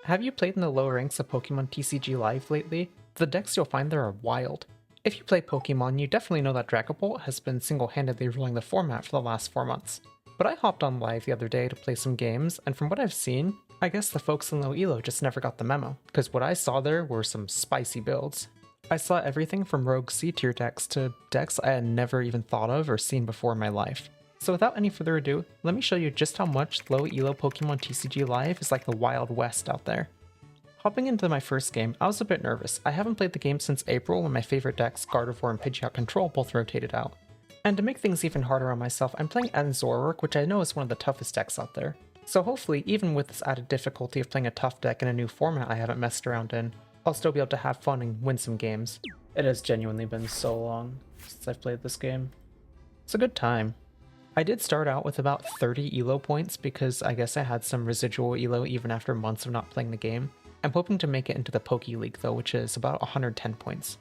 Have you played in the lower ranks of Pokemon TCG Live lately? The decks you'll find there are wild. If you play Pokemon, you definitely know that Dragapult has been single-handedly ruling the format for the last 4 months. But I hopped on live the other day to play some games, and from what I've seen, I guess the folks in Low Elo just never got the memo, because what I saw there were some spicy builds. I saw everything from rogue C-tier decks to decks I had never even thought of or seen before in my life. So without any further ado, let me show you just how much Low Elo Pokemon TCG Live is like the Wild West out there. Hopping into my first game, I was a bit nervous. I haven't played the game since April when my favorite decks, Gardevoir and Pidgeot Control, both rotated out. And to make things even harder on myself, I'm playing Zoroark, which I know is one of the toughest decks out there. So hopefully, even with this added difficulty of playing a tough deck in a new format I haven't messed around in, I'll still be able to have fun and win some games. It has genuinely been so long since I've played this game. It's a good time. I did start out with about 30 Elo points because I guess I had some residual Elo even after months of not playing the game. I'm hoping to make it into the Poke League though, which is about 110 points.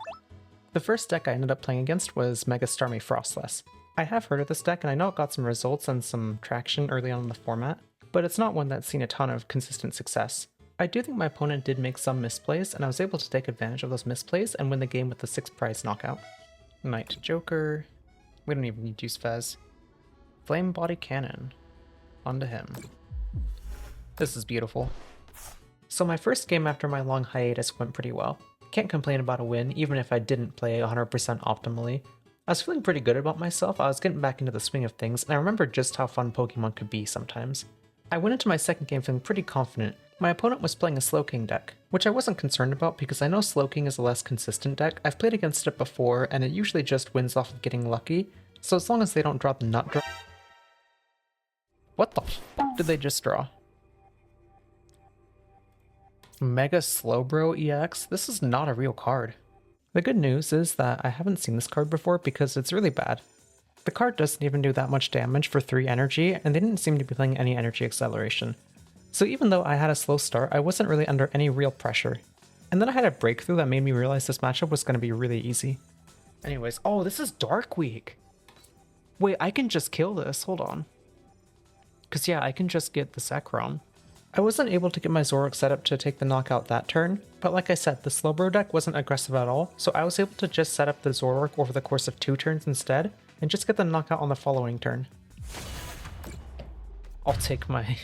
The first deck I ended up playing against was Mega Starmie Frostless. I have heard of this deck and I know it got some results and some traction early on in the format, but it's not one that's seen a ton of consistent success. I do think my opponent did make some misplays and I was able to take advantage of those misplays and win the game with the 6th prize knockout. Knight Joker. We don't even need to use Fez. Flame Body Cannon. Onto him. This is beautiful. So my first game after my long hiatus went pretty well. Can't complain about a win, even if I didn't play 100% optimally. I was feeling pretty good about myself, I was getting back into the swing of things, and I remembered just how fun Pokemon could be sometimes. I went into my second game feeling pretty confident. My opponent was playing a Slowking deck, which I wasn't concerned about because I know Slowking is a less consistent deck. I've played against it before, and it usually just wins off of getting lucky, so as long as they don't draw the nut draw. What the f did they just draw? Mega Slowbro EX? This is not a real card. The good news is that I haven't seen this card before because it's really bad. The card doesn't even do that much damage for 3 energy, and they didn't seem to be playing any energy acceleration. So even though I had a slow start, I wasn't really under any real pressure. And then I had a breakthrough that made me realize this matchup was going to be really easy. Anyways, oh, this is Dark Week! Wait, I can just kill this, hold on. Cause yeah, I can just get the Zekrom. I wasn't able to get my Zoroark set up to take the knockout that turn, but like I said, the Slowbro deck wasn't aggressive at all, so I was able to just set up the Zoroark over the course of 2 turns instead, and just get the knockout on the following turn. I'll take my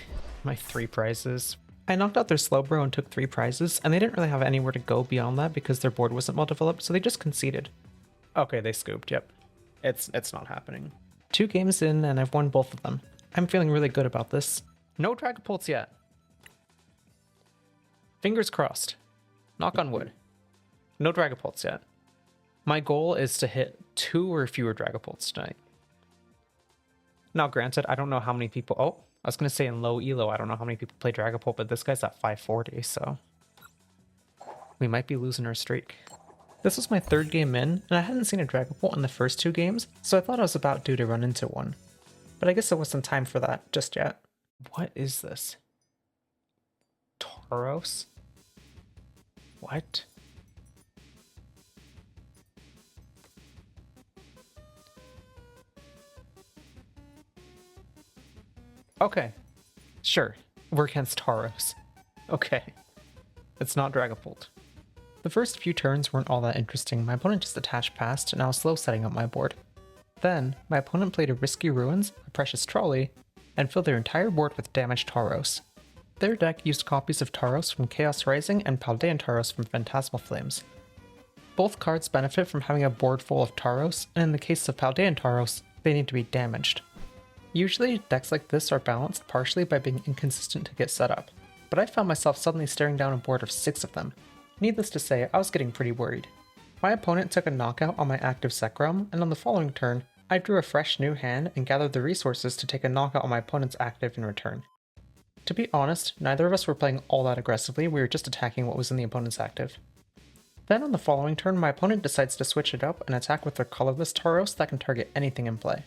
3 prizes. I knocked out their Slowbro and took 3 prizes, and they didn't really have anywhere to go beyond that because their board wasn't well developed, so they just conceded. Okay, they scooped, yep. It's not happening. 2 games in, and I've won both of them. I'm feeling really good about this. No Dragapults yet. Fingers crossed. Knock on wood. No Dragapults yet. My goal is to hit 2 or fewer Dragapults tonight. Now granted, I don't know how many people... Oh, I was going to say in Low Elo, I don't know how many people play Dragapult, but this guy's at 540, so... we might be losing our streak. This was my 3rd game in, and I hadn't seen a Dragapult in the first 2 games, so I thought I was about due to run into one. But I guess it wasn't time for that just yet. What is this? Tauros? What? Okay. Sure. We're against Tauros. Okay. It's not Dragapult. The first few turns weren't all that interesting. My opponent just attached past, and I was slow setting up my board. Then, my opponent played a Risky Ruins, a Precious Trolley, and filled their entire board with damaged Tauros. Their deck used copies of Tauros from Chaos Rising and Paldean Tauros from Phantasmal Flames. Both cards benefit from having a board full of Tauros, and in the case of Paldean Tauros, they need to be damaged. Usually, decks like this are balanced partially by being inconsistent to get set up, but I found myself suddenly staring down a board of 6 of them. Needless to say, I was getting pretty worried. My opponent took a knockout on my active Zekrom, and on the following turn, I drew a fresh new hand and gathered the resources to take a knockout on my opponent's active in return. To be honest, neither of us were playing all that aggressively, we were just attacking what was in the opponent's active. Then on the following turn, my opponent decides to switch it up and attack with their colorless Tauros that can target anything in play.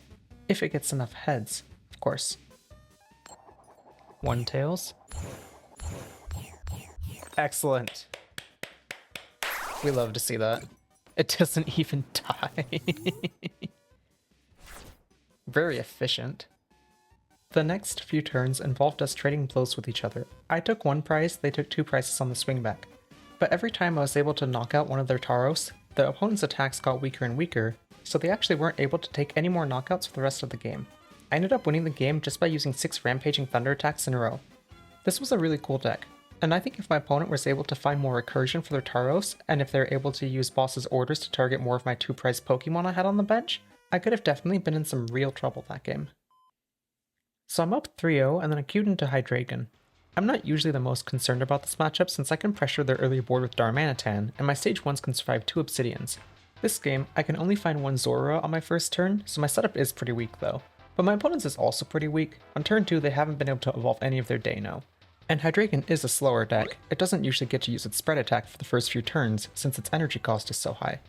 If it gets enough heads, of course. 1 tails. Excellent. We love to see that. It doesn't even die. Very efficient. The next few turns involved us trading blows with each other. I took one prize, they took 2 prizes on the swingback. But every time I was able to knock out one of their Tauros, the opponent's attacks got weaker and weaker, so they actually weren't able to take any more knockouts for the rest of the game. I ended up winning the game just by using 6 Rampaging Thunder attacks in a row. This was a really cool deck, and I think if my opponent was able to find more recursion for their Tauros, and if they're able to use boss's orders to target more of my 2 prize Pokemon I had on the bench, I could have definitely been in some real trouble that game. So I'm up 3-0 and then I queued into Hydreigon. I'm not usually the most concerned about this matchup since I can pressure their early board with Darmanitan, and my stage 1s can survive 2 Obsidians. This game, I can only find 1 Zorua on my first turn, so my setup is pretty weak though. But my opponent's is also pretty weak. On turn 2 they haven't been able to evolve any of their Dano. And Hydreigon is a slower deck. It doesn't usually get to use its spread attack for the first few turns since its energy cost is so high.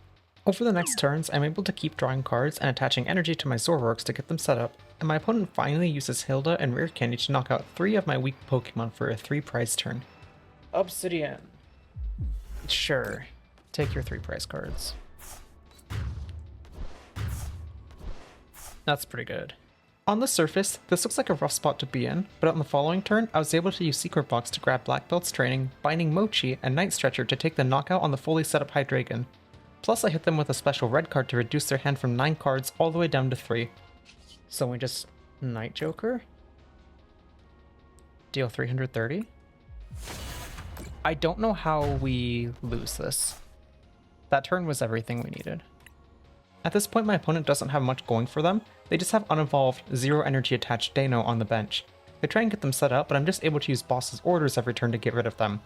Over the next turns, I'm able to keep drawing cards and attaching energy to my Zoroarks to get them set up, and my opponent finally uses Hilda and Rare Candy to knock out 3 of my weak Pokemon for a 3 prize turn. Obsidian. Sure. Take your 3 prize cards. That's pretty good. On the surface, this looks like a rough spot to be in, but on the following turn, I was able to use Secret Box to grab Black Belt's Training, Binding Mochi, and Night Stretcher to take the knockout on the fully set up Hydreigon. Plus I hit them with a special red card to reduce their hand from 9 cards all the way down to 3. So we just Night Joker? Deal 330? I don't know how we lose this. That turn was everything we needed. At this point my opponent doesn't have much going for them, they just have unevolved, 0 energy attached Dano on the bench. They try and get them set up, but I'm just able to use boss's orders every turn to get rid of them.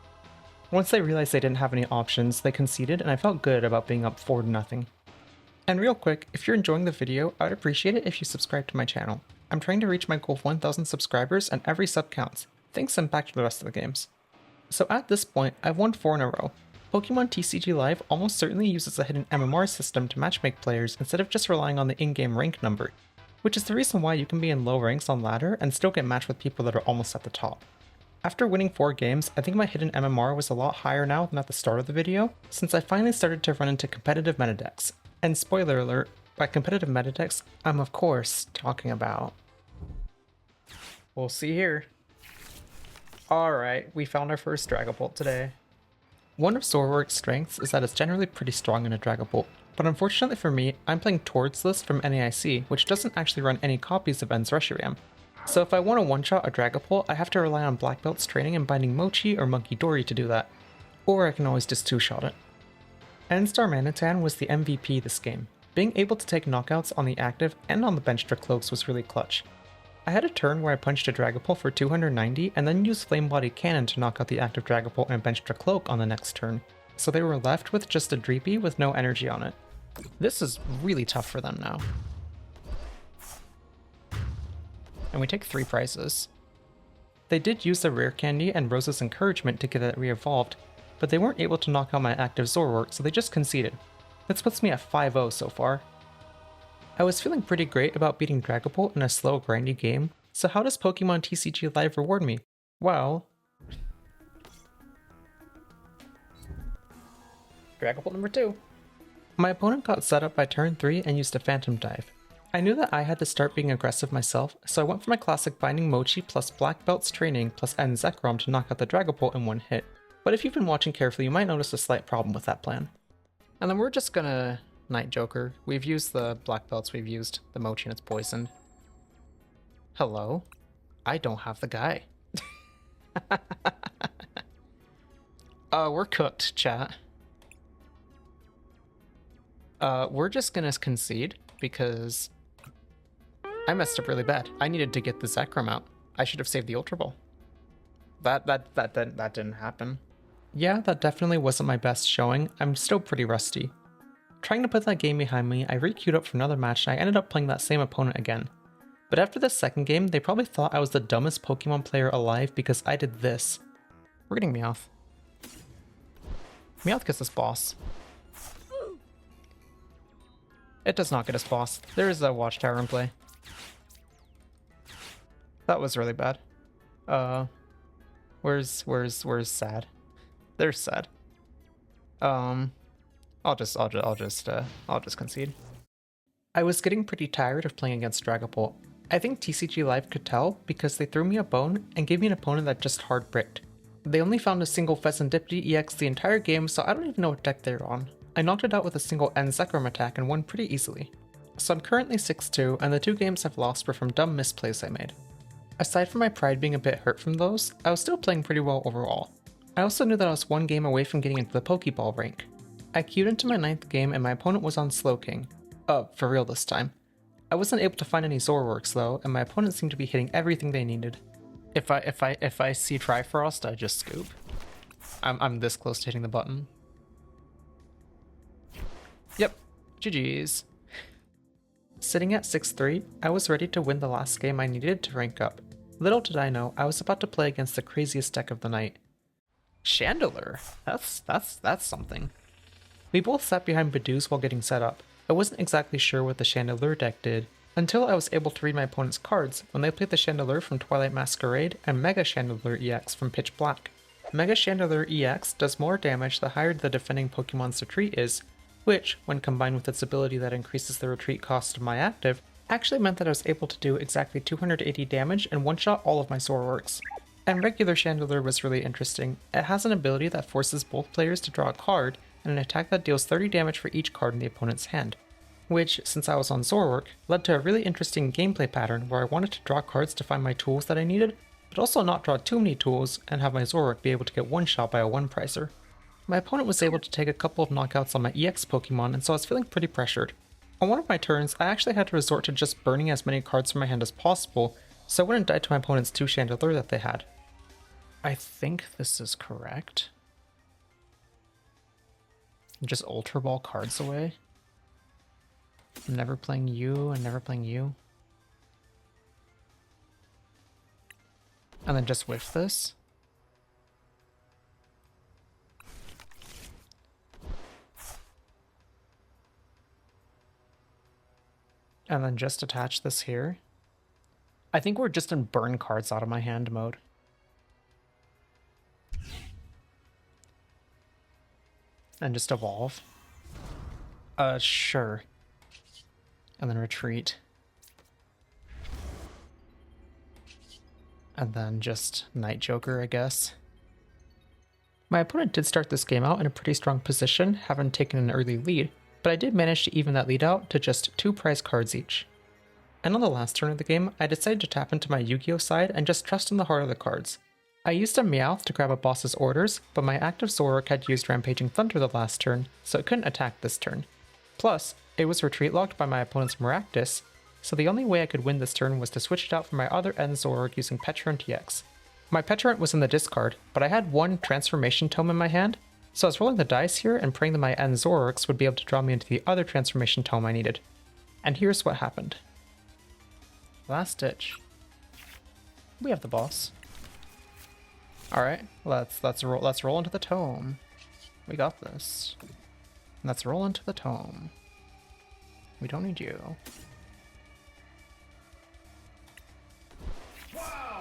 Once they realized they didn't have any options, they conceded and I felt good about being up 4-0. And real quick, if you're enjoying the video, I would appreciate it if you subscribe to my channel. I'm trying to reach my goal of 1,000 subscribers and every sub counts. Thanks and back to the rest of the games. So at this point, I've won 4 in a row. Pokemon TCG Live almost certainly uses a hidden MMR system to matchmake players instead of just relying on the in-game rank number, which is the reason why you can be in low ranks on ladder and still get matched with people that are almost at the top. After winning 4 games, I think my hidden MMR was a lot higher now than at the start of the video, since I finally started to run into competitive meta decks. And spoiler alert, by competitive meta decks, I'm of course talking about... We'll see here. Alright, we found our first Dragapult today. One of Zoroark's strengths is that it's generally pretty strong in a Dragapult, but unfortunately for me, I'm playing Towards List from NAIC, which doesn't actually run any copies of En's Reshiram. So if I want to one-shot a Dragapult, I have to rely on Black Belt's Training and Binding Mochi or Monkey Dory to do that. Or I can always just 2-shot it. En's Darmanitan was the MVP this game. Being able to take knockouts on the active and on the bench Dracloaks was really clutch. I had a turn where I punched a Dragapult for 290 and then used Flame Body Cannon to knock out the active Dragapult and bench Dracloak on the next turn. So they were left with just a Dreepy with no energy on it. This is really tough for them now. And we take 3 prizes. They did use the Rare Candy and Rose's Encouragement to get it re-evolved, but they weren't able to knock out my active Zoroark, so they just conceded. This puts me at 5-0 so far. I was feeling pretty great about beating Dragapult in a slow, grindy game, so how does Pokemon TCG Live reward me? Well... Dragapult number 2. My opponent got set up by turn 3 and used a Phantom Dive. I knew that I had to start being aggressive myself, so I went for my classic Binding Mochi plus Black Belt's Training plus N Zekrom to knock out the Dragapult in one hit. But if you've been watching carefully, you might notice a slight problem with that plan. And then we're just gonna Night Joker. We've used the Black Belts, we've used the Mochi and it's poisoned. Hello? I don't have the guy. We're cooked, chat. We're just gonna concede because I messed up really bad. I needed to get the Zekrom out. I should have saved the Ultra Ball. That didn't happen. Yeah, that definitely wasn't my best showing. I'm still pretty rusty. Trying to put that game behind me, I re-queued up for another match and I ended up playing that same opponent again. But after the second game, they probably thought I was the dumbest Pokemon player alive because I did this. We're getting Meowth. Meowth gets this boss. It does not get us boss. There is a Watchtower in play. That was really bad. Where's Sad? There's Sad. I'll just concede. I was getting pretty tired of playing against Dragapult. I think TCG Live could tell because they threw me a bone and gave me an opponent that just hard bricked. They only found a single Pheasantipede EX the entire game, so I don't even know what deck they're on. I knocked it out with a single End Zekrom attack and won pretty easily. So I'm currently 6-2, and the 2 games I've lost were from dumb misplays I made. Aside from my pride being a bit hurt from those, I was still playing pretty well overall. I also knew that I was 1 game away from getting into the Pokeball rank. I queued into my 9th game and my opponent was on Slowking. For real this time. I wasn't able to find any Zorworks though, and my opponent seemed to be hitting everything they needed. If I see Trifrost, I just scoop. I'm this close to hitting the button. Yep, GG's. Sitting at 6-3, I was ready to win the last game I needed to rank up. Little did I know, I was about to play against the craziest deck of the night. Chandelure. That's something. We both sat behind Badooz while getting set up. I wasn't exactly sure what the Chandelure deck did, until I was able to read my opponent's cards when they played the Chandelure from Twilight Masquerade and Mega Chandelure EX from Pitch Black. Mega Chandelure EX does more damage the higher the defending Pokemon's retreat is, which, when combined with its ability that increases the retreat cost of my active, actually meant that I was able to do exactly 280 damage and one-shot all of my Zorworks. And regular Chandelure was really interesting. It has an ability that forces both players to draw a card and an attack that deals 30 damage for each card in the opponent's hand. Which, since I was on Zorwork, led to a really interesting gameplay pattern where I wanted to draw cards to find my tools that I needed, but also not draw too many tools and have my Zorwork be able to get one-shot by a one-pricer. My opponent was able to take a couple of knockouts on my EX Pokemon, and so I was feeling pretty pressured. On one of my turns, I actually had to resort to just burning as many cards from my hand as possible, so I wouldn't die to my opponent's 2 Chandelure that they had. I think this is correct. Just Ultra Ball cards away. I'm never playing you and never playing you. And then just whiff this. And then just attach this here. I think we're just in burn cards out of my hand mode. And just evolve. Sure. And then retreat. And then just Night Joker, I guess. My opponent did start this game out in a pretty strong position, having taken an early lead, but I did manage to even that lead out to just 2 prize cards each. And on the last turn of the game, I decided to tap into my Yu-Gi-Oh side and just trust in the heart of the cards. I used a Meowth to grab a boss's orders, but my active Zorark had used Rampaging Thunder the last turn, so it couldn't attack this turn. Plus, it was retreat locked by my opponent's Maractus, so the only way I could win this turn was to switch it out for my other end Zorark using Petulant EX. My Petulant was in the discard, but I had 1 Transformation Tome in my hand, so I was rolling the dice here and praying that my end Zorarks would be able to draw me into the other Transformation Tome I needed. And here's what happened. Last ditch. We have the boss. Alright, let's roll into the tome. We got this. Let's roll into the tome. We don't need you.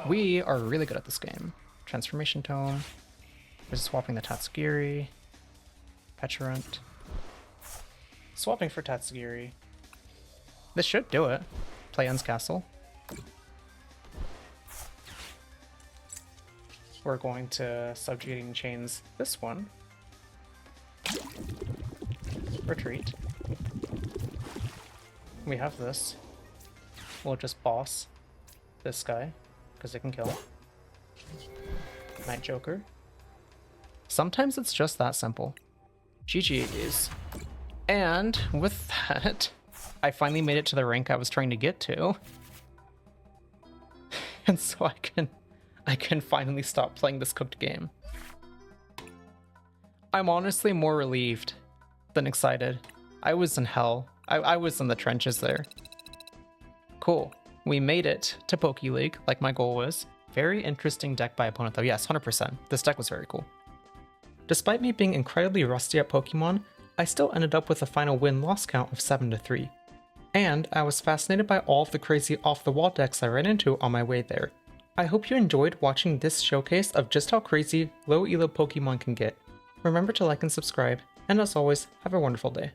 We are really good at this game. Transformation Tome. We're swapping the Tatsugiri. Petulant. Swapping for Tatsugiri. This should do it. Play Ends Castle. We're going to Subjugating Chains this one. Retreat. We have this. We'll just boss this guy, because it can kill. Night Joker. Sometimes it's just that simple. GG's. And with that, I finally made it to the rank I was trying to get to. And so I can finally stop playing this cooked game. I'm honestly more relieved than excited. I was in hell. I was in the trenches there. Cool. We made it to Poke League, like my goal was. Very interesting deck by opponent though. Yes, 100%. This deck was very cool. Despite me being incredibly rusty at Pokemon, I still ended up with a final win-loss count of 7-3. And I was fascinated by all of the crazy off-the-wall decks I ran into on my way there. I hope you enjoyed watching this showcase of just how crazy low elo Pokemon can get. Remember to like and subscribe, and as always, have a wonderful day.